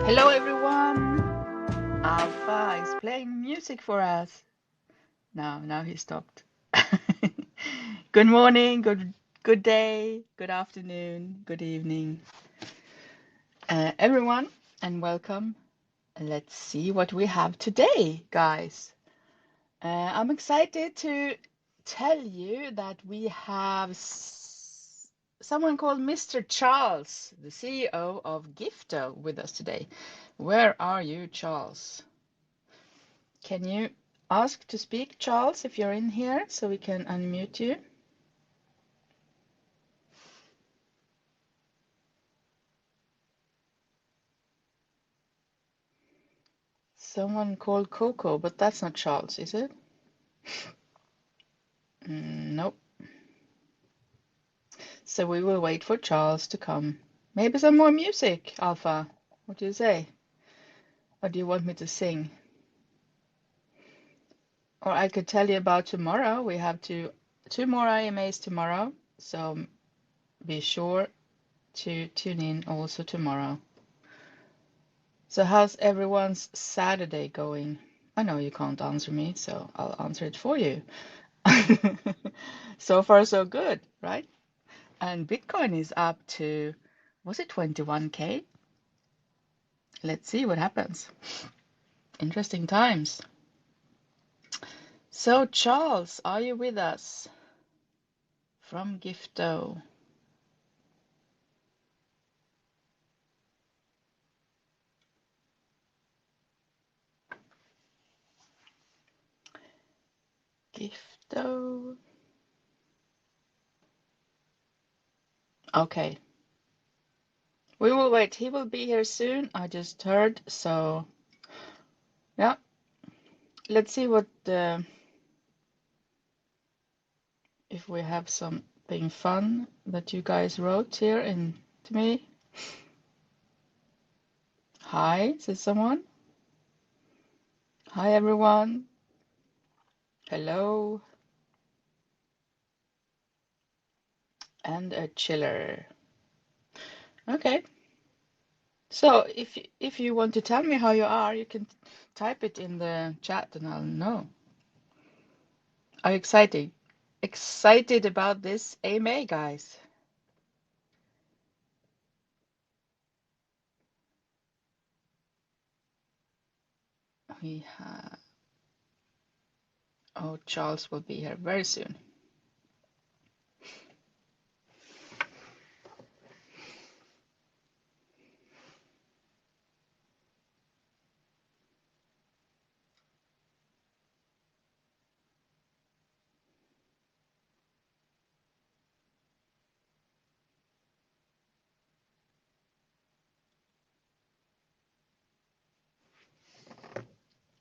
Hello everyone. Alpha is playing music for us. Now he stopped. Good morning, good day, good afternoon, good evening, everyone, and welcome. Let's see what we have today, guys. I'm excited to tell you that we have someone called Mr. Charles, the CEO of Gifto, with us today. Where are you, Charles? Can you ask to speak, Charles, if you're in here, so we can unmute you? Someone called Coco, but that's not Charles, is it? Nope. So we will wait for Charles to come. Maybe some more music, Alpha. What do you say? Or do you want me to sing? Or I could tell you about tomorrow. We have two more IMAs tomorrow, so be sure to tune in also tomorrow. So how's everyone's Saturday going? I know you can't answer me, so I'll answer it for you. So far, so good, right? And Bitcoin is up to, was it 21K? Let's see what happens. Interesting times. So, Charles, are you with us from Gifto? Gifto. Okay. We will wait. He will be here soon. I just heard. So, yeah. Let's see what if we have something fun that you guys wrote here in to me. Hi, is it someone? Hi, everyone. Hello. And a chiller. Okay. So if you want to tell me how you are, you can type it in the chat and I'll know. Are you excited? Excited about this AMA, guys? We have. Oh, Charles will be here very soon.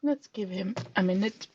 Let's give him a minute.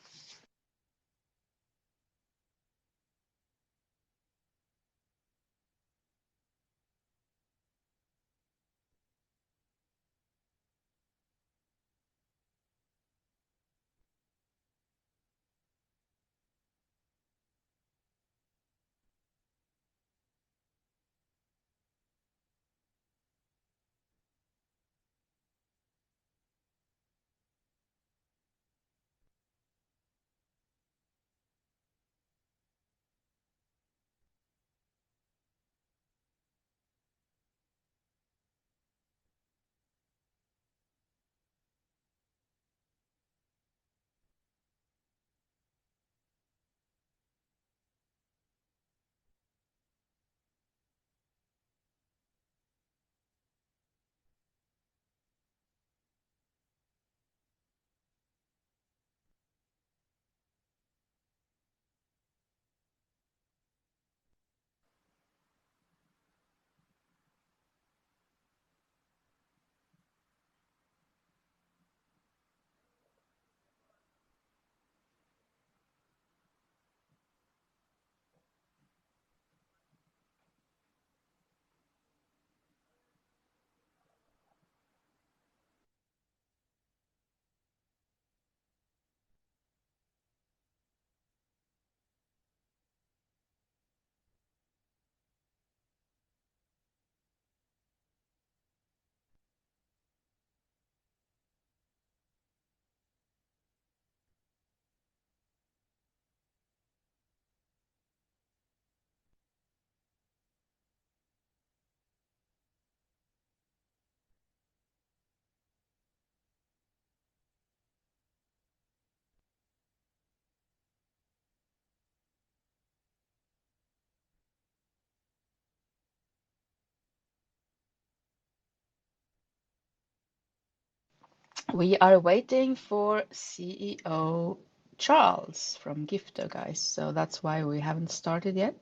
We are waiting for CEO Charles from Gifto, guys. So that's why we haven't started yet.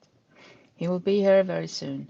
He will be here very soon.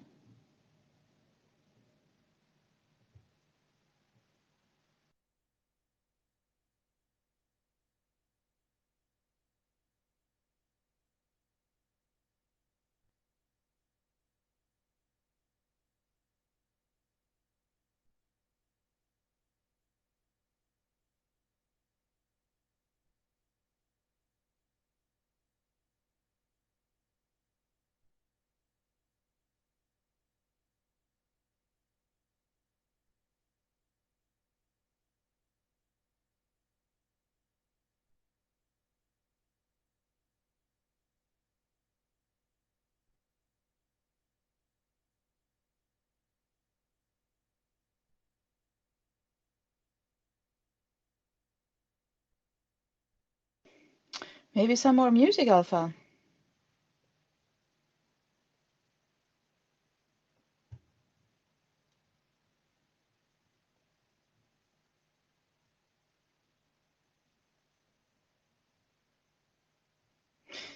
Maybe some more music, Alpha.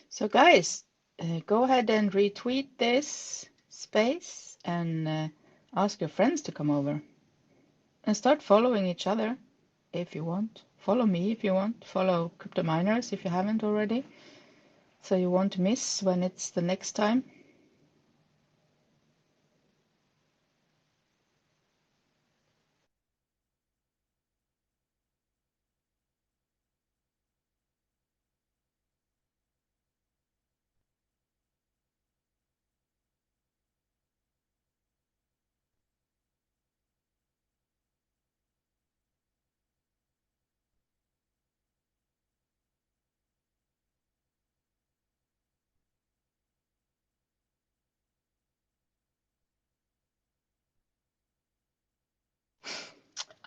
So, guys, go ahead and retweet this space and ask your friends to come over and start following each other if you want. Follow me if you want. Follow Crypto Miners if you haven't already, so you won't miss when it's the next time.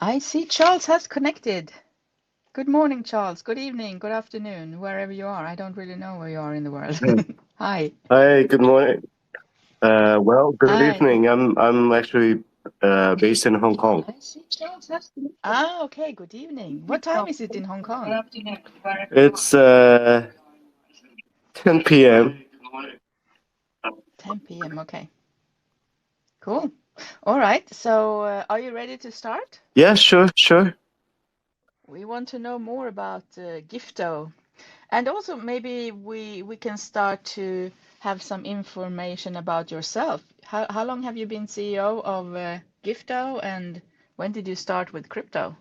I see Charles has connected. Good morning, Charles. Good evening, good afternoon, wherever you are. I don't really know where you are in the world. Hi. Hi, good morning. Well, good Hi. evening. I'm actually based in Hong Kong. Ah, okay. Good evening. What time is it in Hong Kong? It's 10 p.m. 10 p.m. Okay. Cool. All right. So, are you ready to start? Yeah, sure, sure. We want to know more about Gifto. And also maybe we can start to have some information about yourself. How long have you been CEO of Gifto, and when did you start with crypto?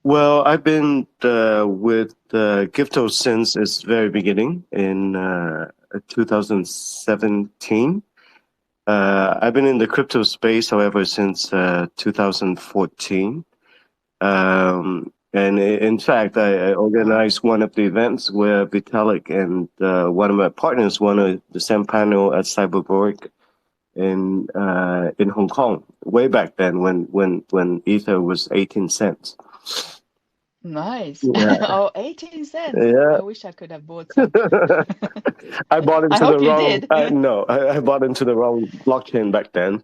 Well, I've been with Gifto since its very beginning in 2017. I've been in the crypto space, however, since 2014. And in fact, I Wow. organized one of the events where Vitalik and one of my partners won the same panel at Cyberborg in Hong Kong way back then when Ether was 18 cents. Nice. Yeah, Oh, 18 cents. yeah. I wish I could have bought some. I bought I into the hope you wrong. did. No, I bought into the wrong blockchain back then.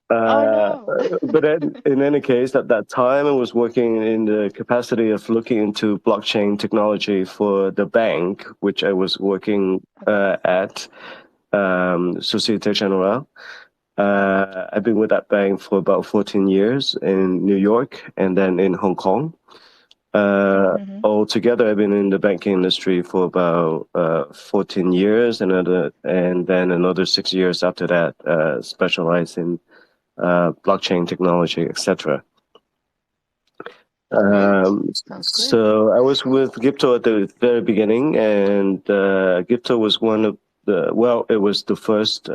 Oh Uh, no. but then, in any case, at that time, I was working in the capacity of looking into blockchain technology for the bank, which I was working Okay. at Societe Generale. I've been with that bank for about 14 years in New York and then in Hong Kong. Hmm. Altogether, I've been in the banking industry for about 14 years, and then another 6 years after that, specialized in blockchain technology, etc. Great. Sounds good. So I was with Gifto at the very beginning, and Gifto was one of it was the first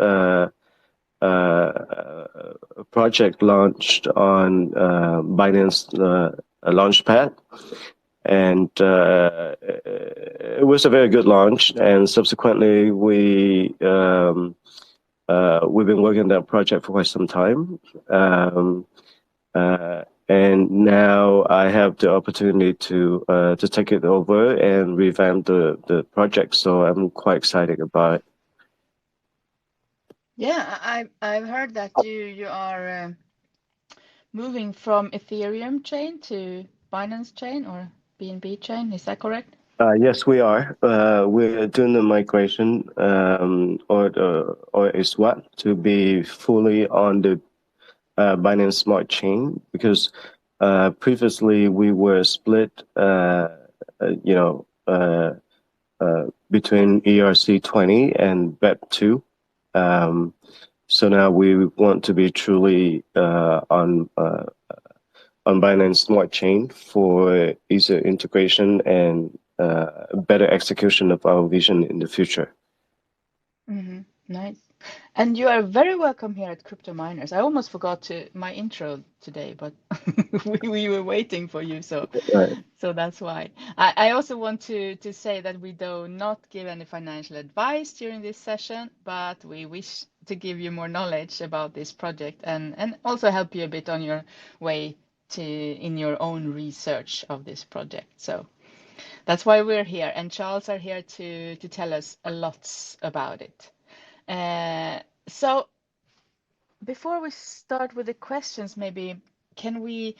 project launched on Binance Launchpad, and it was a very good launch. And subsequently, we've been working on that project for quite some time. And now I have the opportunity to take it over and revamp the project. So I'm quite excited about it. Yeah, I've heard that you are moving from Ethereum chain to Binance chain or BNB chain. Is that correct? Yes, we are. We're doing the migration, or a swap to be fully on the Binance Smart Chain, because previously we were split, you know, between ERC20 and BEP2. So now we want to be truly on Binance Smart Chain for easier integration and better execution of our vision in the future. Mm-hmm. Nice. And you are very welcome here at Crypto Miners. I almost forgot my intro today, but we were waiting for you, so Right. so that's why. I also want to say that we do not give any financial advice during this session, but we wish to give you more knowledge about this project and also help you a bit on your way to in your own research of this project. So that's why we're here, and Charles are here to tell us a lot about it. So before we start with the questions, maybe can we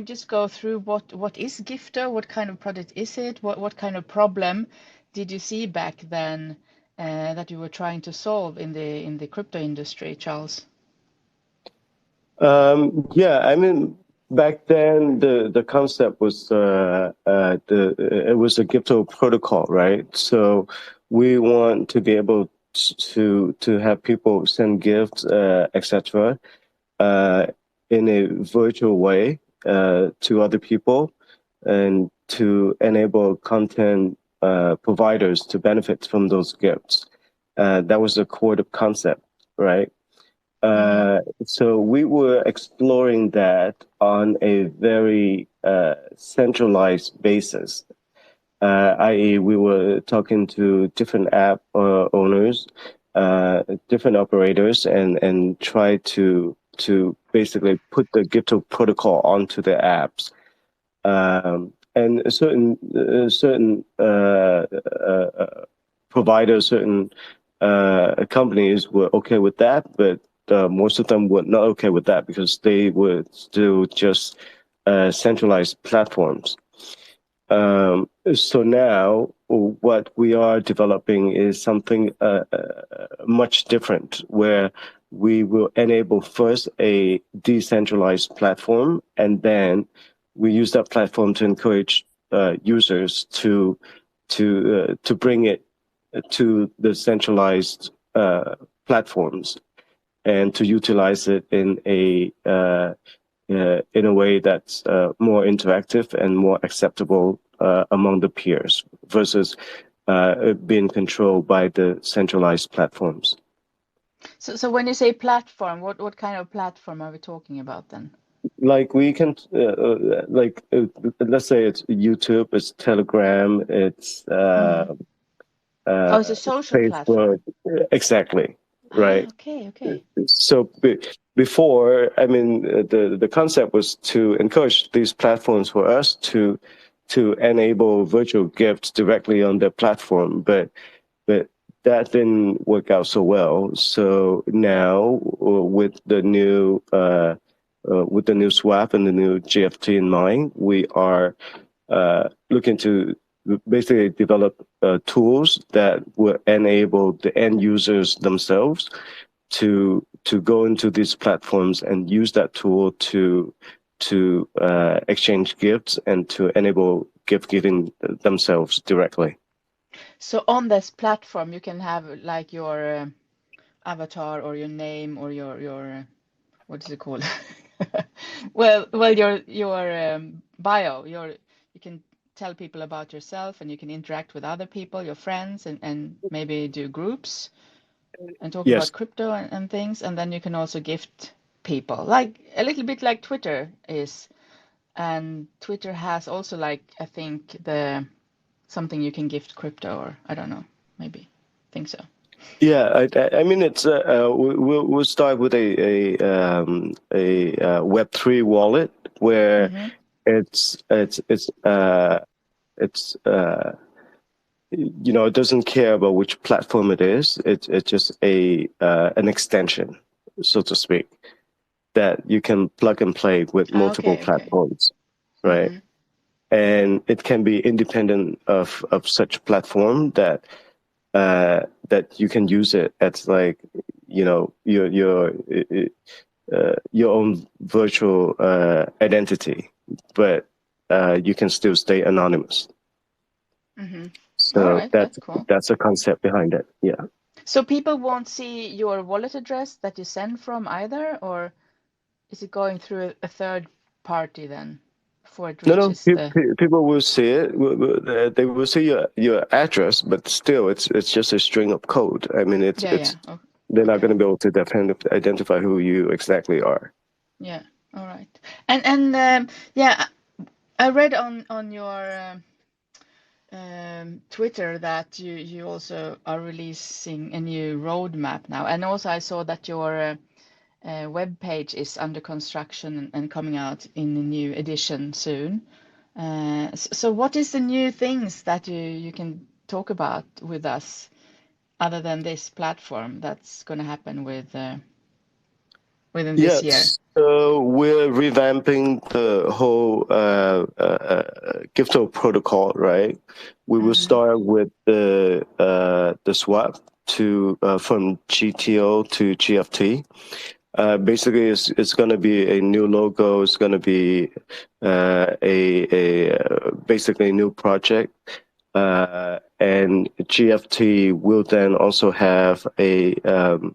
just go through what is Gifto? What kind of product is it? What kind of problem did you see back then that you were trying to solve in the crypto industry, Charles? Yeah, I mean, back then the concept was it was a Gifto protocol, right? So we want to be able to have people send gifts, etc., uh, in a virtual way to other people, and to enable content providers to benefit from those gifts. That was the core concept, right? Mm-hmm. So we were exploring that on a very centralized basis, i.e., we were talking to different app owners, different operators, and try to basically put the Gifto protocol onto the apps. And certain providers, certain companies were okay with that, but most of them were not okay with that because they were still just centralized platforms. So now what we are developing is something much different, where we will enable first a decentralized platform, and then we use that platform to encourage users to bring it to the centralized platforms, and to utilize it in a way that's more interactive and more acceptable among the peers, versus being controlled by the centralized platforms. So when you say platform, what kind of platform are we talking about then? Like we can, let's say it's YouTube, it's Telegram, it's Mm. Oh, it's a social Facebook, platform. exactly, Ah, right? okay, okay. So before, I mean, the concept was to encourage these platforms for us to enable virtual gifts directly on their platform, but that didn't work out so well. So now, with the new swap and the new GFT in mind, we are looking to basically develop tools that will enable the end users themselves to go into these platforms and use that tool to exchange gifts and to enable gift giving themselves directly. So on this platform, you can have like your avatar or your name or your what is it called? Well, your bio. You can tell people about yourself, and you can interact with other people, your friends, and maybe do groups and talk Yes. about crypto and things. And then you can also gift people, like a little bit like Twitter is. And Twitter has also like I think the something you can gift crypto, or I don't know, maybe think so. Yeah, I mean, it's we'll start with a Web3 wallet, where Mm-hmm. it's it's it's uh it's it doesn't care about which platform it is. It's just a an extension, so to speak, that you can plug and play with multiple Okay, okay. platforms, right? Mm-hmm. and it can be independent of such platform that you can use it as like your own virtual identity, but you can still stay anonymous. All So right, that's cool. that's the concept behind it. Yeah. So people won't see your wallet address that you send from either, or is it going through a third party then before it No, no. reaches the? People will see it. They will see your address, but still, it's just a string of code. I mean, Yeah, yeah. it's Oh, they're not okay. going to be able to identify who you exactly are. Yeah. All right. And yeah, I read on your Twitter that you also are releasing a new roadmap now, and also I saw that your web page is under construction and coming out in a new edition soon. So what is the new things that you can talk about with us other than this platform that's going to happen within this year? Yes. So we're revamping the whole Gifto protocol, right? We will Mm-hmm. start with the swap to from GTO to GFT. Basically, it's going to be a new logo. It's going to be basically a new project, and GFT will then also have an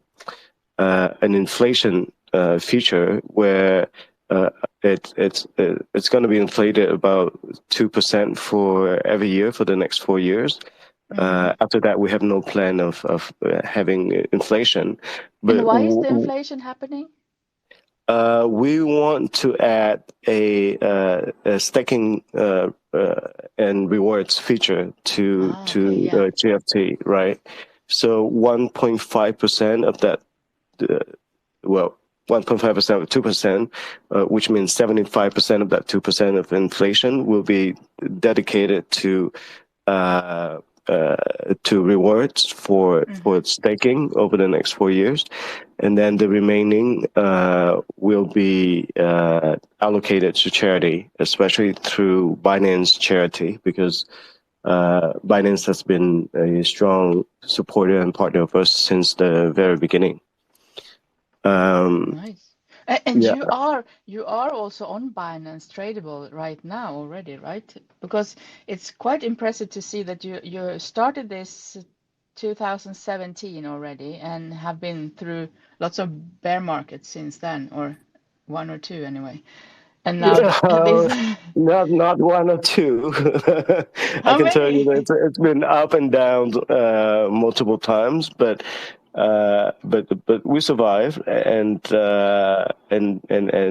inflation feature where uh, it's going to be inflated about 2% for every year for the next 4 years. Mm-hmm. After that, we have no plan of having inflation, And but why is the inflation happening? we want to add a stacking and rewards feature to Ah, okay, to yeah. GFT, right? So 1.5% of that, uh, well, 1.5% of 2%, which means 75% of that 2% of inflation will be dedicated uh, uh, to rewards Mm-hmm. for staking over the next 4 years, and then the remaining will be allocated to charity, especially through Binance Charity, because Binance has been a strong supporter and partner of us since the very beginning. Um, Nice. And yeah, you are also on Binance Tradable right now already, right? Because it's quite impressive to see that you started this 2017 already and have been through lots of bear markets since then, or one or two anyway. And now this, not one or two. I how can tell you many? that it's been up and down multiple times, but we survived, and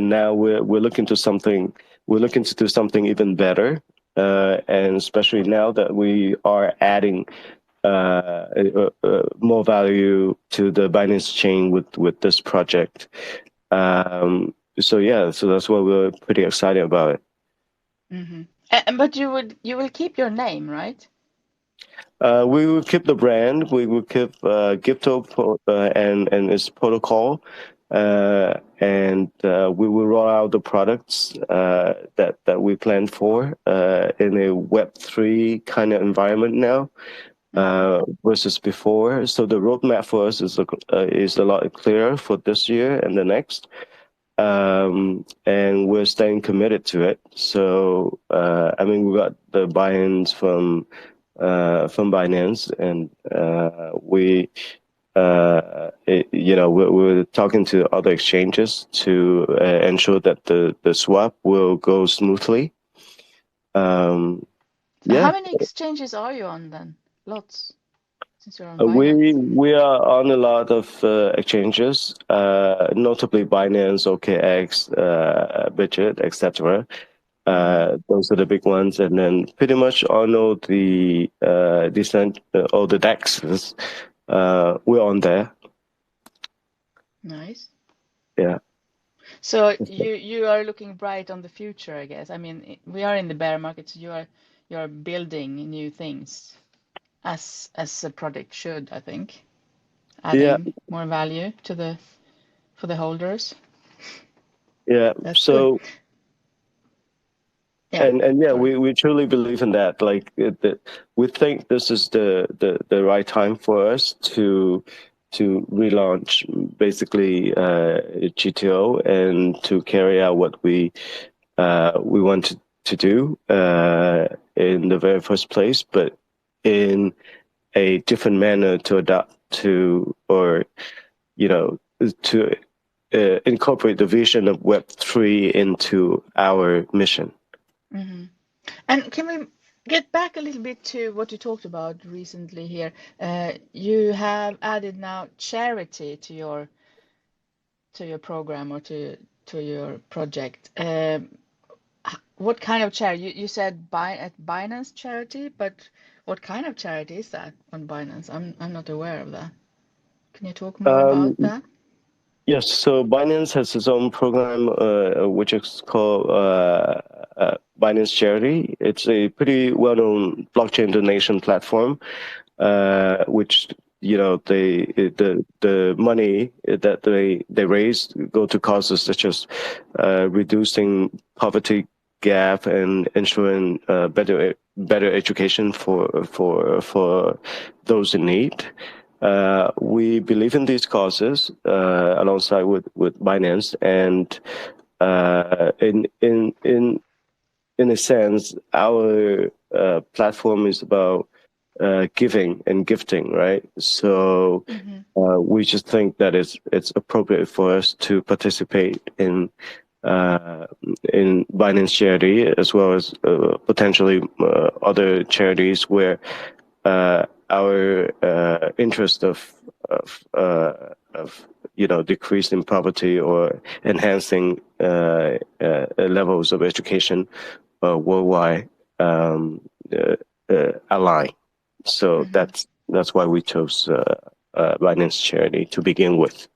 now we're looking to something. We're looking to do something even better, and especially now that we are adding more value to the Binance chain with this project. So yeah, so that's why we're pretty excited about it. Hmm. But you will keep your name, right? We will keep the brand. We will keep Gifto and its protocol, and we will roll out the products that we planned for in a Web3 kind of environment now Hmm. versus before. So the roadmap for us is a lot clearer for this year and the next. And we're staying committed to it. So, I mean, we got the buy-ins from Binance, and we're talking to other exchanges to ensure that the swap will go smoothly. Um, So how yeah, many exchanges are you on then? Lots, since you're on Binance. we are on a lot of exchanges, notably Binance, OKX, Budget, etc. Hmm. Those are the big ones, and then pretty much on all the DEXs, we're on there. Nice. Yeah, So you are looking bright on the future, I guess. I mean, we are in the bear market, so you are building new things as a product should, I think, yeah, adding more value to the for the holders. yeah. That's good. So Yeah, And yeah, correct. we truly believe in that. Like we think this is the right time for us to relaunch basically GTO and to carry out what we want to do in the very first place, but in a different manner to adapt to, or to incorporate the vision of Web3 into our mission. Hmm. And can we get back a little bit to what you talked about recently here? You have added now charity to your program or to your project. What kind of charity? You said at Binance charity, but what kind of charity is that on Binance? I'm not aware of that. Can you talk more about Um, that? yes, so Binance has its own program, which is called Binance Charity. It's a pretty well-known blockchain donation platform, which the money that they raise go to causes such as reducing poverty gap and ensuring better education for those in need. We believe in these causes alongside with Binance, and in a sense, our platform is about giving and gifting, right? So Mm-hmm. we just think that it's appropriate for us to participate in Binance charity as well as potentially other charities where our interest of decrease in poverty or enhancing levels of education worldwide align. So Mm-hmm. that's why we chose Binance Charity to begin with.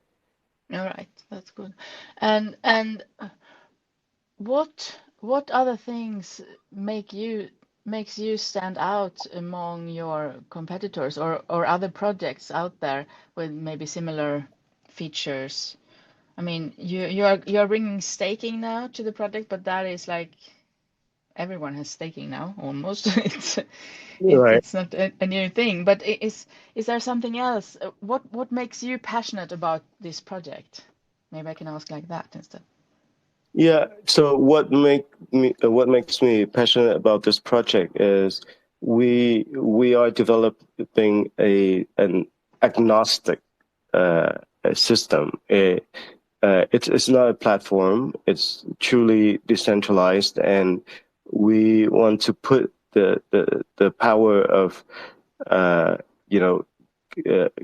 All right, that's good. And what other things makes you stand out among your competitors or other projects out there with maybe similar features? I mean, you're bringing staking now to the project, but that is like everyone has staking now almost. Right. It's not a new thing, but is there something else? What makes you passionate about this project? Maybe I can ask like that instead. Yeah. So what makes me passionate about this project is we are developing an agnostic uh, system. It's not a platform. It's truly decentralized, and we want to put the power of uh, you know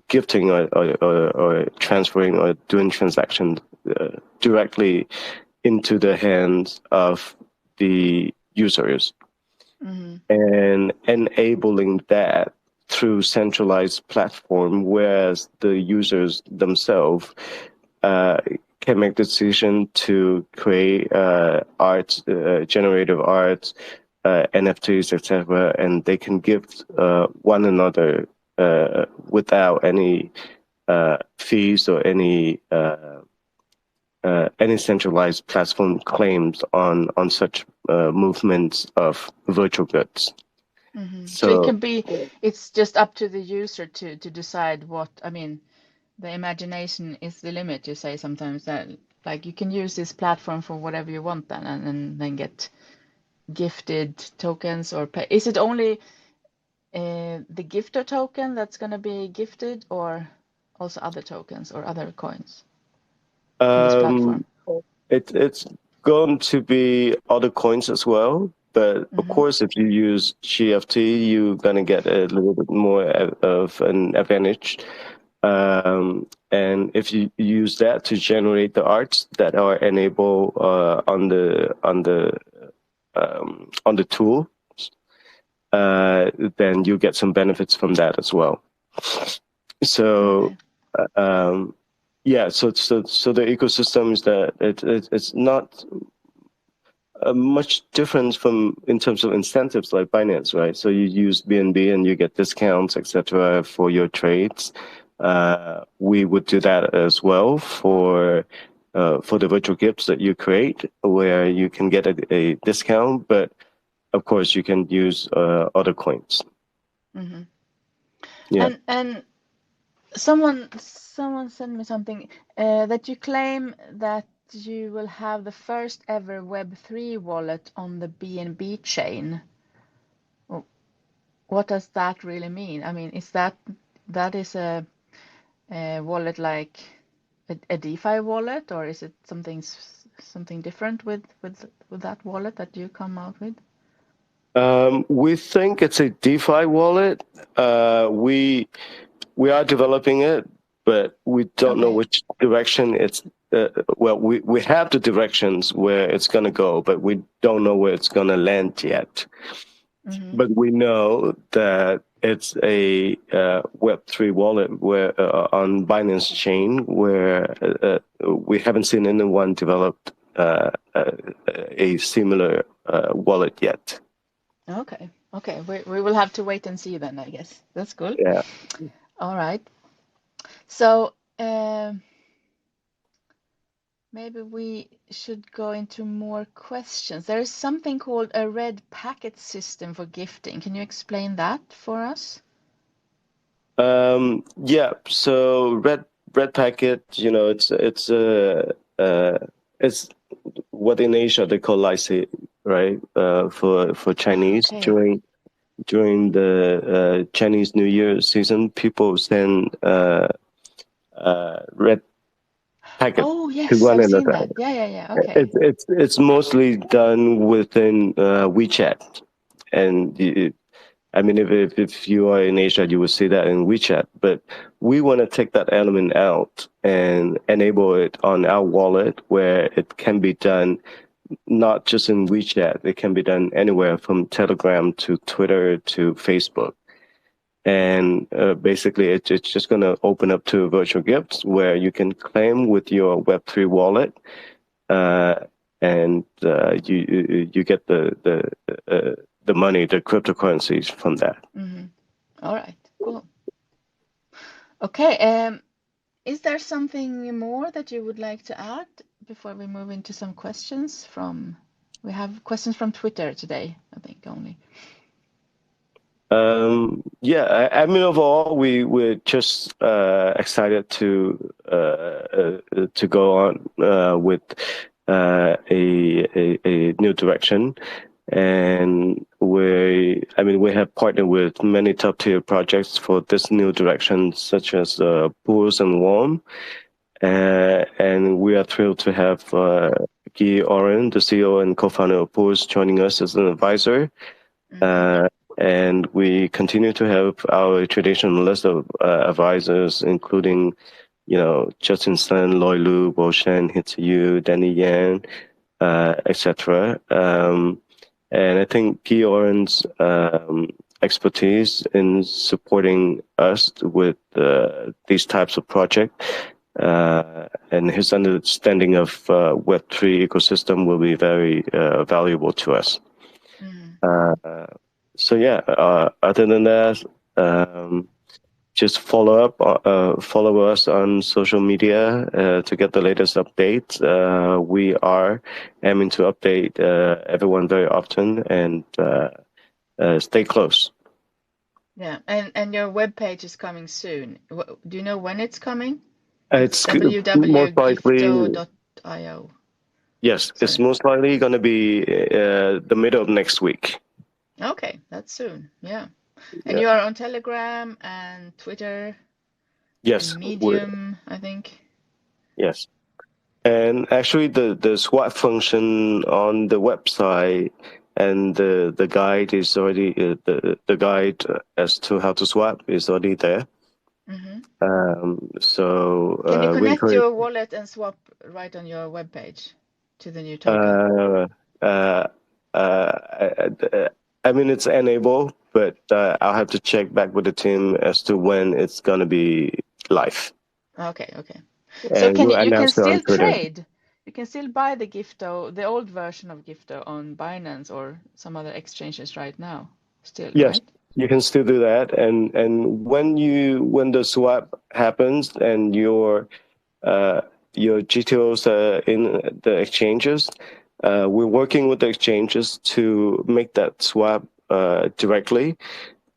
gifting or transferring or doing transactions directly into the hands of the users Mm-hmm. and enabling that through centralized platform, whereas the users themselves uh, can make the decision to create art, generative art, NFTs, etc., and they can give one another without any fees or any centralized platform claims on such movements of virtual goods. Mm-hmm. So it So can be, it's just up to the user to decide what, I mean, the imagination is the limit, you say sometimes that like you can use this platform for whatever you want then and then get gifted tokens or pay. Is it only the Gifto token that's going to be gifted or also other tokens or other coins on this um, platform? it's going to be other coins as well. But of Mm-hmm. course, if you use GFT, you're gonna get a little bit more of an advantage. And if you use that to generate the arts that are enabled on the tool, then you get some benefits from that as well. So, Okay. yeah, so the ecosystem is that it's not much different from in terms of incentives like Binance, right? So you use BNB and you get discounts, etc., for your trades. We would do that as well for for the virtual gifts that you create, where you can get a discount, but of course you can use other coins. Mm-hmm. Yeah. And someone sent me something that you claim that you will have the first ever Web3 wallet on the BNB chain. What does that really mean? I mean, is that is a wallet like a DeFi wallet, or is it something different with that wallet that you come out with? We think it's a DeFi wallet. We are developing it, but we don't know Okay. which direction it's. Well, we have the directions where it's going to go, but we don't know where it's going to land yet. Mm-hmm. But we know that it's a Web3 wallet where on Binance chain, where we haven't seen anyone develop a similar wallet yet. Okay. Okay. We will have to wait and see then, I guess. That's cool. Yeah. All right. So maybe we should go into more questions. There is something called a red packet system for gifting. Can you explain that for us? Yeah. So red packet, it's what in Asia they call lycée, right? For Chinese Okay. during the Chinese New Year season, people send red packet Oh, to yes, one I've seen another. that. Yeah. Okay. It's mostly done within WeChat, and I mean, if you are in Asia, you will see that in WeChat. But we want to take that element out and enable it on our wallet, where it can be done not just in WeChat. It can be done anywhere from Telegram to Twitter to Facebook. And basically, it's just going to open up to virtual gifts where you can claim with your Web3 wallet, uh, and you get the money, the cryptocurrencies from that. Mm-hmm. All right. Cool. Okay. Is there something more that you would like to add before we move into some questions from? We have questions from Twitter today, I think only. Yeah, I mean, overall, we're just excited to go on with a new direction, and we have partnered with many top tier projects for this new direction, such as Pools and Warm, and we are thrilled to have Guy Oren, the CEO and co-founder of Pools, joining us as an advisor. Mm-hmm. Uh, and we continue to have our traditional list of advisors, including, Justin Sun, Loy Lu, Bo Shen, Hitsu Danny Yan, etc. And I think Guy Oren's expertise in supporting us with these types of projects and his understanding of Web3 ecosystem will be very valuable to us. Mm-hmm. So yeah, other than that, just follow us on social media to get the latest updates. We are aiming to update everyone very often, and stay close. Yeah, and your web page is coming soon. Do you know when it's coming? It's It's most likely, www.gifto.io. yes, it's Sorry. most likely going to be the middle of next week. Okay, that's soon. Yeah. And Yeah. you are on Telegram and Twitter Yes, and Medium, I think. yes. And actually, the swap function on the website and the guide is already the guide as to how to swap is already there. Mm-hmm. Can you We connect encourage. your wallet and swap right on your web page to the new token? Uh, uh, uh, I mean, it's enabled, but I'll have to check back with the team as to when it's gonna be live, Okay. So and we'll you can announce it on still Twitter. trade. You can still buy the Gifto, the old version of Gifto on Binance or some other exchanges right now. Still, Yes, right? you can still do that, and when the swap happens and your your GTOs in the exchanges, we're working with the exchanges to make that swap directly,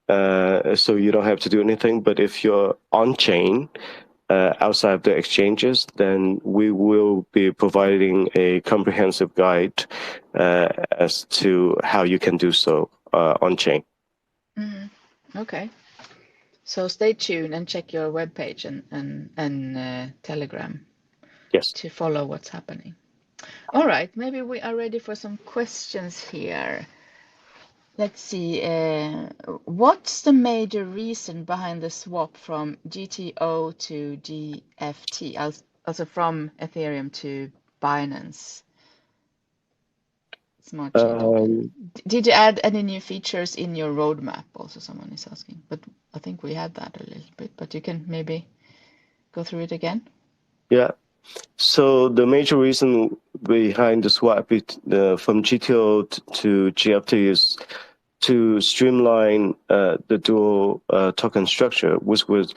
so you don't have to do anything. But if you're on chain, outside of the exchanges, then we will be providing a comprehensive guide as to how you can do so on chain. Okay. So stay tuned and check your webpage and Telegram Yes. to follow what's happening. All right, maybe we are ready for some questions here. Let's see. What's the major reason behind the swap from GTO to GFT, also from Ethereum to Binance Smart Chain Token? Did you add any new features in your roadmap? Also, someone is asking, but I think we had that a little bit, but you can maybe go through it again. Yeah. So the major reason behind the swap from GTO to GFT is to streamline the dual token structure, which was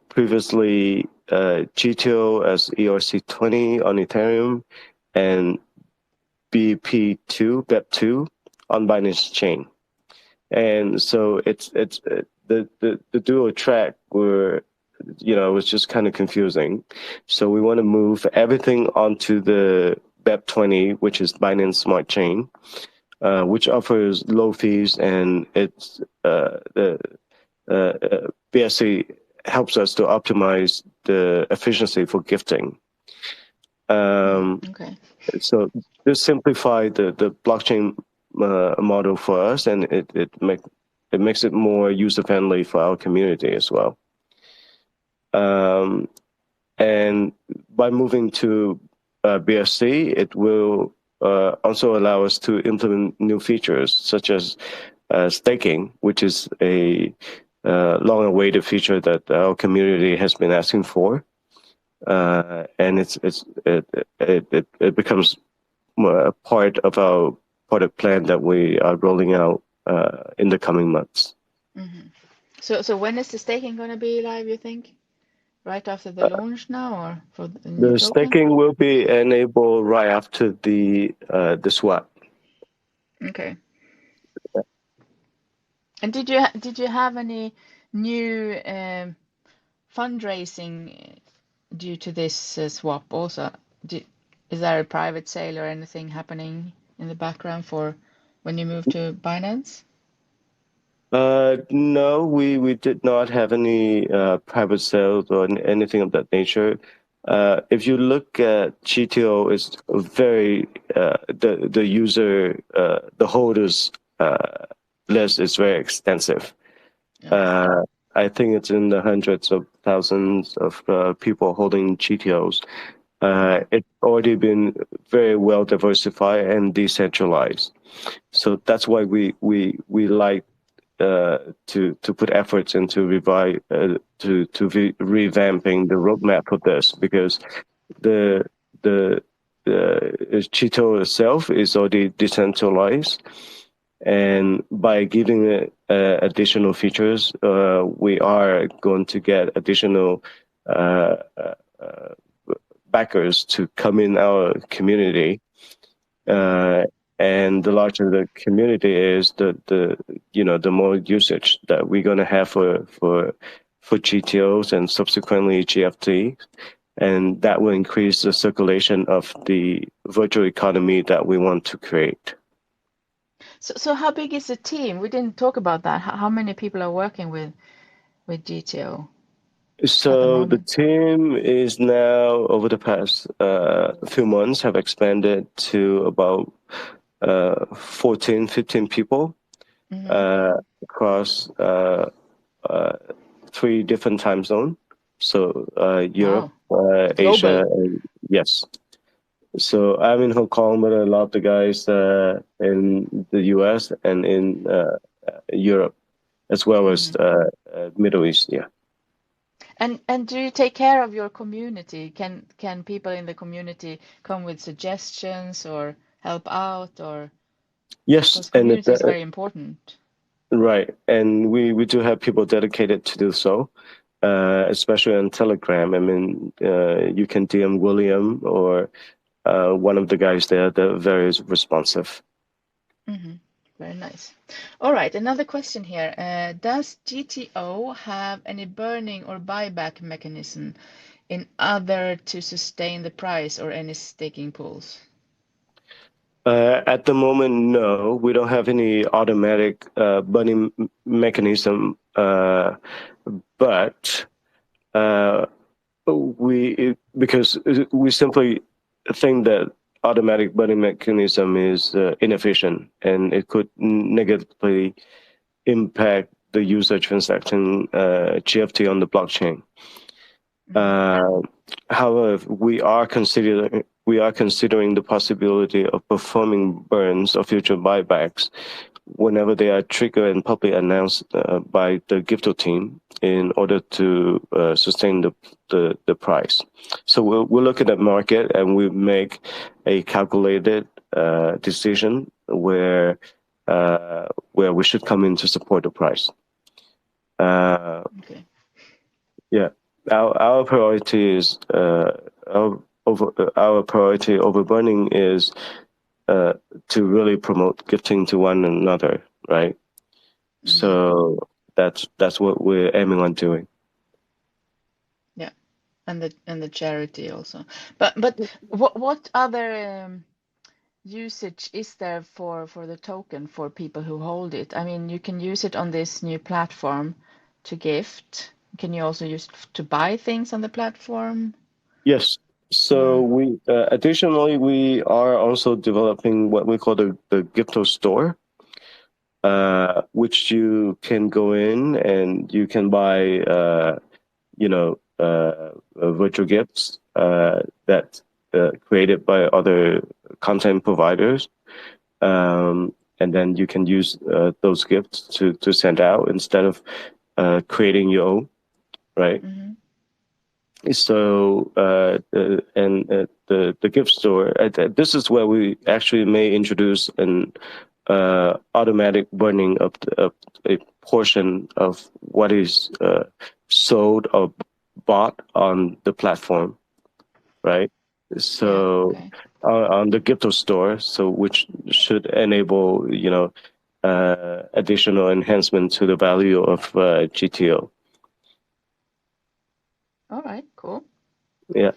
previously GTO as ERC20 on Ethereum and BEP2 on Binance Chain. And so it's the dual track were, it was just kind of confusing. So we want to move everything onto the BEP20, which is Binance Smart Chain, which offers low fees, and it's the BSC helps us to optimize the efficiency for gifting. Okay. So this simplified the blockchain model for us, and it makes it more user friendly for our community as well. And by moving to BSC, it will also allow us to implement new features such as staking, which is a long-awaited feature that our community has been asking for, and it becomes a part of our product plan that we are rolling out in the coming months. Mm-hmm. So when is the staking going to be live, you think? Right after the launch now, or for the new The token? staking will be enabled right after the swap. Okay. And did you have any new fundraising due to this swap also? Is there a private sale or anything happening in the background for when you move to Binance? No, we did not have any private sales or anything of that nature. If you look at GTO, it's very the user the holders list is very extensive. Okay. I think it's in the hundreds of thousands of people holding GTOs. It's already been very well diversified and decentralized. So that's why we like to put efforts into revamping the roadmap of this, because the Cheeto itself is already decentralized, and by giving it additional features, we are going to get additional backers to come in our community. And the larger the community is, the more usage that we're going to have for GTOs and subsequently GFT, and that will increase the circulation of the virtual economy that we want to create. So how big is the team? We didn't talk about that. How many people are working with GTO at the So the moment? team is now, over the past few months, have expanded to about 14, 15 people across 3 different time zones. So Europe, Wow. Asia, Global. and yes. So I'm in Hong Kong, but a lot of the guys in the US and in Europe, as well as Middle East. Yeah. And do you take care of your community? Can people in the community come with suggestions or help out, or Yes, because and community is very important? right, and we do have people dedicated to do so. especially on Telegram. I mean, you can DM William or one of the guys there. They're very responsive. Very nice. All right, another question here. Does GTO have any burning or buyback mechanism in order to sustain the price or any staking pools? At the moment, no, we don't have any automatic burning mechanism, but because we simply think that automatic burning mechanism is inefficient and it could negatively impact the user transaction GFT on the blockchain. However, we are considering the possibility of performing burns or future buybacks whenever they are triggered and publicly announced by the Gifto team in order to sustain the price. So we'll look at the market and we make a calculated decision where we should come in to support the price. Okay. Yeah, our priority is our priority over burning is to really promote gifting to one another, right? So that's what we're aiming on doing. Yeah, and the charity also. But what other usage is there for the token for people who hold it? I mean, you can use it on this new platform to gift. Can you also use it to buy things on the platform? Yes. So we additionally we are also developing what we call the Gifto store, which you can go in and you can buy virtual gifts that created by other content providers, and then you can use those gifts to send out instead of creating your own, right? So the gift store, this is where we actually may introduce an automatic burning of a portion of what is sold or bought on the platform, right? So on the Gifto store, so which should enable additional enhancement to the value of GTO. All right, cool. Yeah.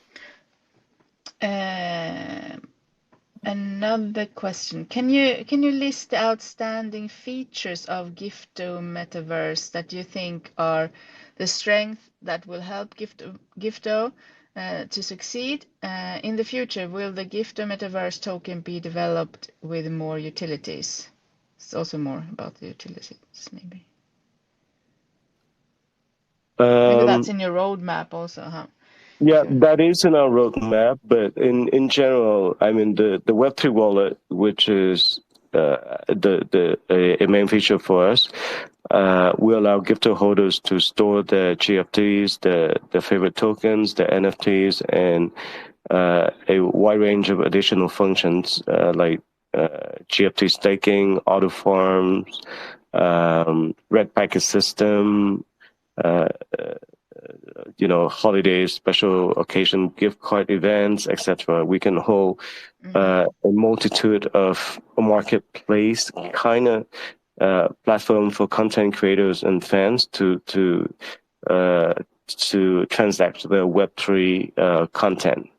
Another question. Can you list the outstanding features of Gifto Metaverse that you think are the strength that will help Gifto to succeed? In the future, will the Gifto Metaverse token be developed with more utilities? It's also more about the utilities, maybe. Maybe that's in your roadmap also, huh? Yeah, that is in our roadmap, but in general, I mean the Web3 wallet, which is a main feature for us, we allow Gifto holders to store their GFTs, their favorite tokens, their NFTs, and a wide range of additional functions like GFT staking, auto farms, red packet system. Holidays, special occasion, gift card events, etc. We can hold a multitude of marketplace kind of platform for content creators and fans to transact their Web3 content.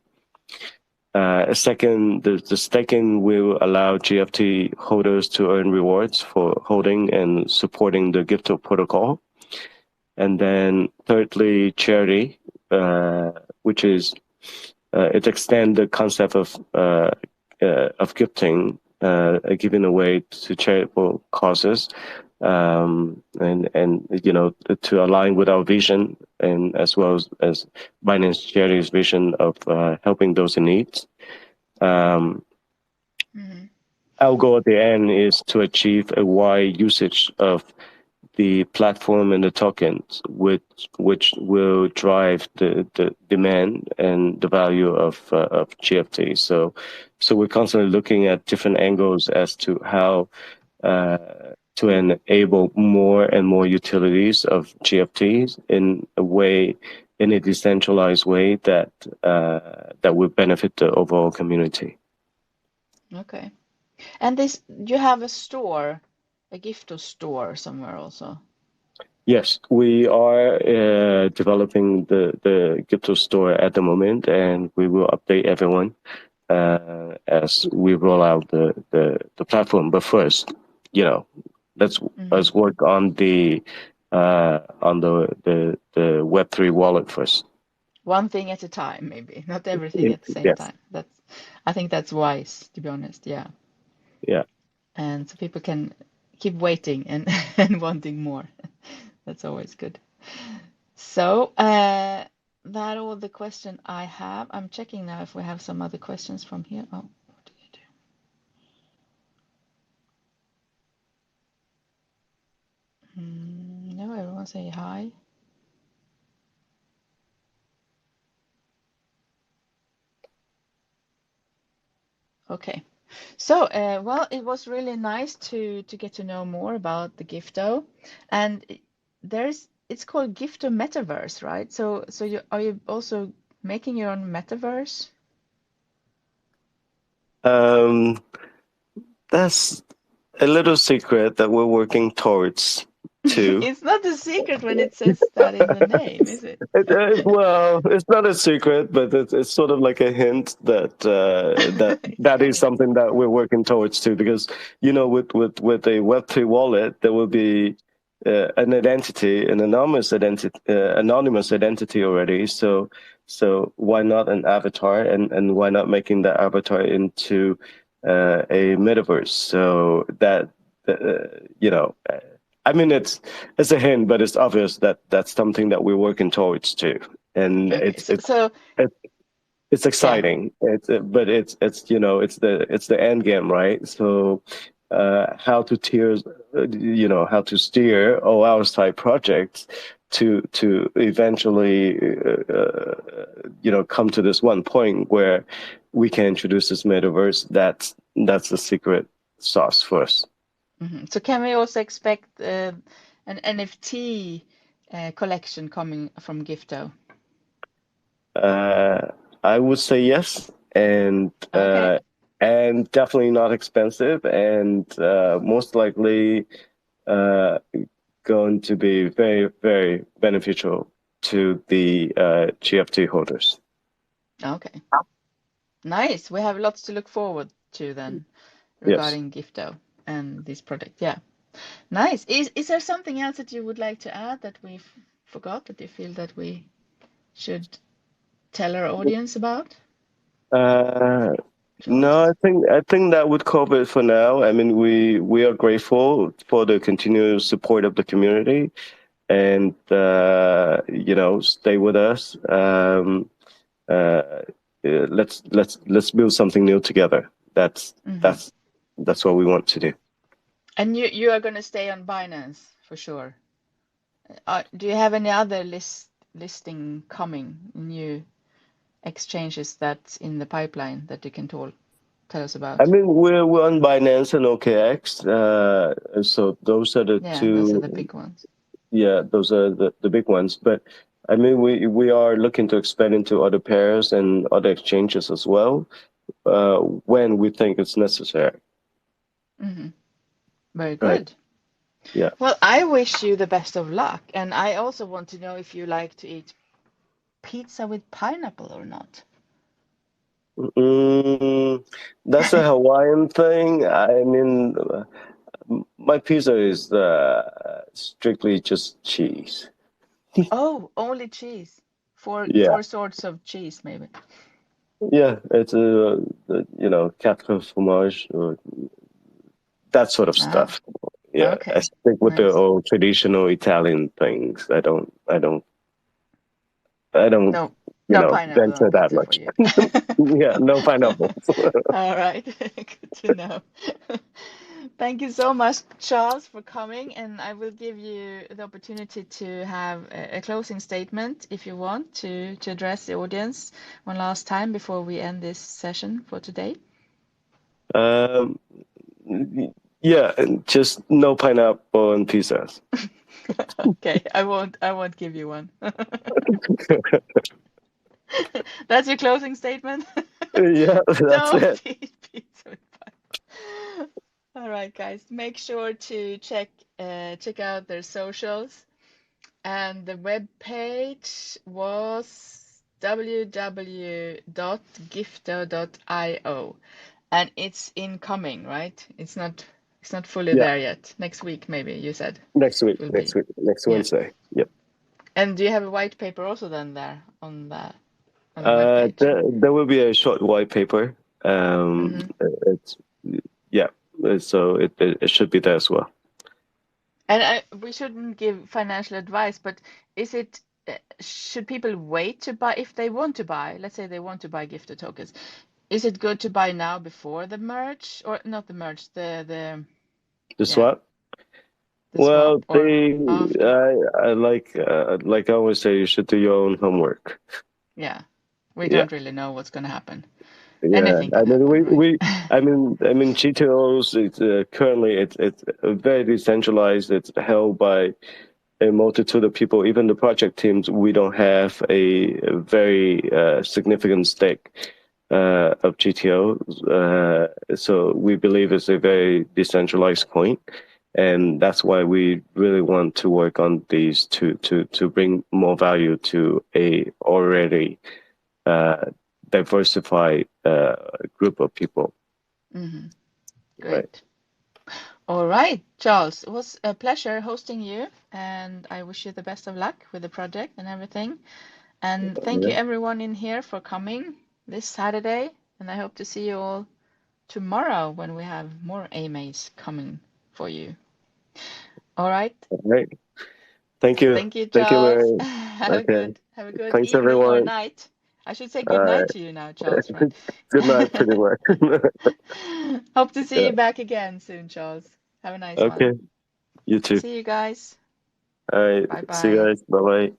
Second, the staking will allow GFT holders to earn rewards for holding and supporting the Gifto protocol. And then thirdly, charity, which is it extends the concept of gifting, giving away to charitable causes, and to align with our vision, and as well as Binance Charity's vision of helping those in need. Our goal at the end is to achieve a wide usage of the platform and the tokens, which will drive the demand and the value of GFT. So we're constantly looking at different angles as to how to to enable more and more utilities of GFTs in a decentralized way that would benefit the overall community. Okay. And this, you have a store, a Gifto store somewhere also. Yes, we are developing the Gifto store at the moment, and we will update everyone as we roll out the platform. But first, you know, let's work on the Web3 wallet first. One thing at a time, maybe, not everything at the same Yes. time. I think that's wise, to be honest. Yeah. Yeah. And so people can keep waiting and and wanting more. That's always good. So, that all the question I have. I'm checking now if we have some other questions from here. Oh, what did you do? No, everyone say hi. Okay. So, well, it was really nice to get to know more about the Gifto, and it's called Gifto Metaverse, right? So are you also making your own metaverse? That's a little secret that we're working towards too. It's not a secret when it says that in the name, is it? Well, it's not a secret, but it's sort of like a hint that It's is funny. something that we're working towards too. Because with a Web3 wallet, there will be an identity, an anonymous identity already. So why not an avatar, and why not making that avatar into a metaverse? So that you know. I mean, it's a hint, but it's obvious that that's something that we're working towards too, and Okay, so it's it's yeah. exciting. But it's the end game, right? So, how to how to steer all our side projects to eventually come to this one point where we can introduce this metaverse. That's the secret sauce for us. So can we also expect an NFT collection coming from Gifto? Uh, I would say yes, Okay. and definitely not expensive, and most likely uh, going to be very, very beneficial to the GFT holders. Okay. Nice. We have lots to look forward to then Yes. regarding Gifto and this project. Yeah. Nice. Is there something else that you would like to add that we forgot that you feel that we should tell our audience about, Uh, no, Charles? I think that would cover it for now. I mean, we are grateful for the continuous support of the community, and stay with us. Uh, let's build something new together. That's that's what we want to do. And you are going to stay on Binance for sure. Do you have any other listing coming, new exchanges that's in the pipeline that you can tell us I about? mean, we're on Binance and OKX, so those are the Yeah, those are two. the big ones. Yeah, those are the big ones. But I mean, we are looking to expand into other pairs and other exchanges as well, when we think it's necessary. Very Right. good. Yeah. Well, I wish you the best of luck, and I also want to know if you like to eat pizza with pineapple or not. Mm, that's a Hawaiian thing. I mean, my pizza is strictly just cheese. Oh, only cheese. Yeah, Four sorts of cheese, maybe. yeah. It's quatre fromage or that sort of Ah, stuff. Yeah, I okay. stick with the Nice. old traditional Italian things. I don't, No, no pineapple on venture that pizza for much. you. Yeah, no pineapples. All right. Good to know. Thank you so much, Charles, for coming, and I will give you the opportunity to have a closing statement if you want to address the audience one last time before we end this session for today. Um, Yeah, and just no pineapple and pizzas. Okay, I won't give you one. That's your closing statement? Yeah, that's Don't it. eat pizza with pie. All right, guys, make sure to check out their socials. And the web page was www.gifto.io. And it's incoming, right? It's not fully Yeah, there yet. Next week, maybe you said next week, it will next be. week, next Yeah. Wednesday. Yep. And do you have a white paper also then there on the web page? There will be a short white paper. Mm-hmm. It's yeah, so it should be there as well. And we shouldn't give financial advice, but is it should people wait to buy if they want to buy? Let's say they want to buy Gifted tokens. Is it good to buy now before the merge or not the merge, the The yeah, swap. the swap Well, or after? I like I always say, you should do your own homework. Yeah. We Yeah, don't really know what's going to happen. yeah. Anything I can mean, happen, right? I mean, GTOs. It's currently it's very decentralized. It's held by a multitude of people. Even the project teams, we don't have a very significant stake of GTO. So we believe it's a very decentralized coin, and that's why we really want to work on these to bring more value to a already uh, diversified group of people. Mm-hmm. Right. Great. All right, Charles, it was a pleasure hosting you, and I wish you the best of luck with the project and everything. And thank you Yeah. everyone in here for coming this Saturday, and I hope to see you all tomorrow when we have more AMAs coming for you. All right. All right. Thank you. Thank you, Thank you, Charles. Mary. Okay. Have a good Thanks, evening or everyone. night. I should say good Uh, night to you now, Charles, right? good night, pretty much. Hope to see Yeah. you back again soon, Charles. Have a nice Okay. one. You too. See you guys. All right. Bye See you bye. guys. Bye bye.